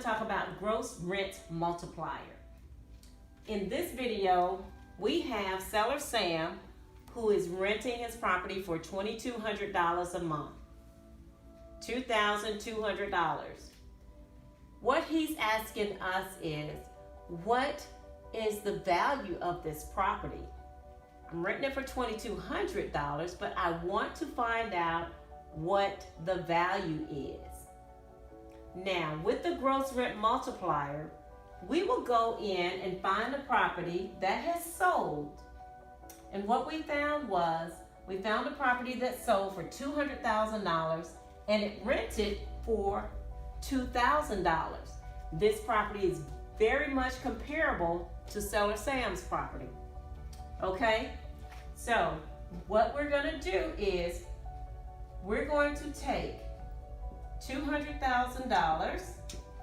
talk about gross rent multiplier. In this video, we have seller Sam, who is renting his property for $2,200 a month. $2,200. What he's asking us is, what is the value of this property? I'm renting it for $2,200, but I want to find out what the value is. Now, with the gross rent multiplier, we will go in and find a property that has sold. And what we found was, we found a property that sold for $200,000 and it rented for $2,000. This property is very much comparable to seller Sam's property. Okay? So, what we're going to do is, we're going to take $200,000,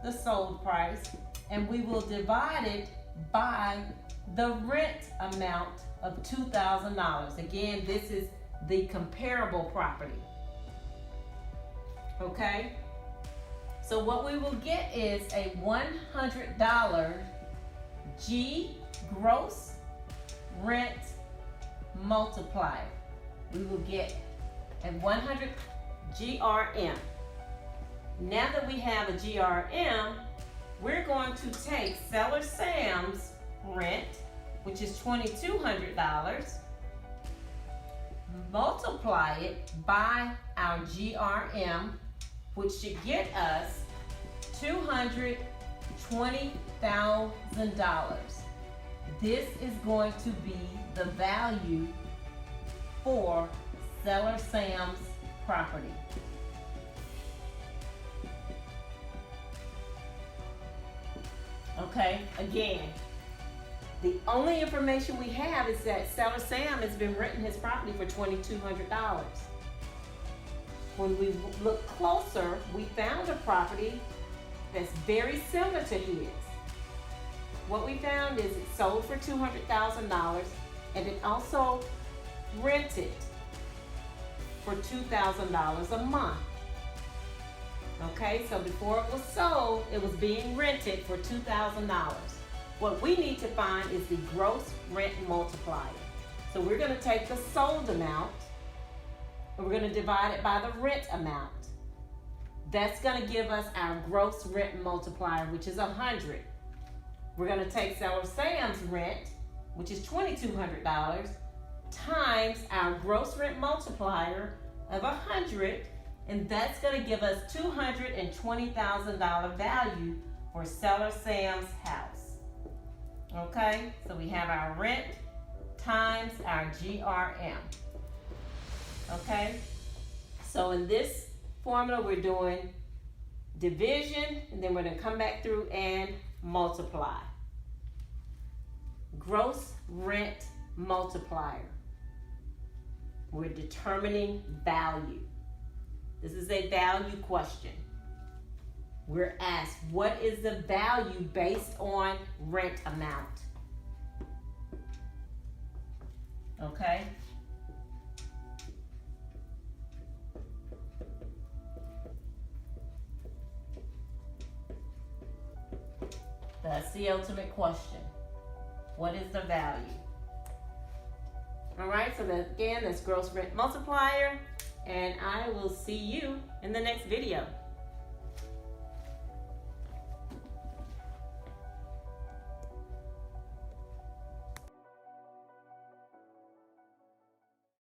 the sold price, and we will divide it by the rent amount of $2,000. Again, this is the comparable property. Okay? So what we will get is a $100 gross rent multiplier. We will get a 100 GRM. Now that we have a GRM, we're going to take seller Sam's rent, which is $2,200, multiply it by our GRM, which should get us $220,000. This is going to be the value for seller Sam's property. Okay, again, the only information we have is that seller Sam has been renting his property for $2,200. When we look closer, we found a property that's very similar to his. What we found is it sold for $200,000 and it also rented for $2,000 a month. Okay, so before it was sold, it was being rented for $2,000. What we need to find is the gross rent multiplier. So we're going to take the sold amount and we're going to divide it by the rent amount. That's going to give us our gross rent multiplier, which is 100. We're going to take seller Sam's rent, which is $2,200, times our gross rent multiplier of 100, and that's going to give us $220,000 value for seller Sam's house. Okay, so we have our rent times our GRM. Okay, so in this formula we're doing division, and then we're going to come back through and multiply. Gross rent multiplier. We're determining value. This is a value question. We're asked, what is the value based on rent amount? Okay? That's the ultimate question. What is the value? All right, so again, that's gross rent multiplier, and I will see you in the next video.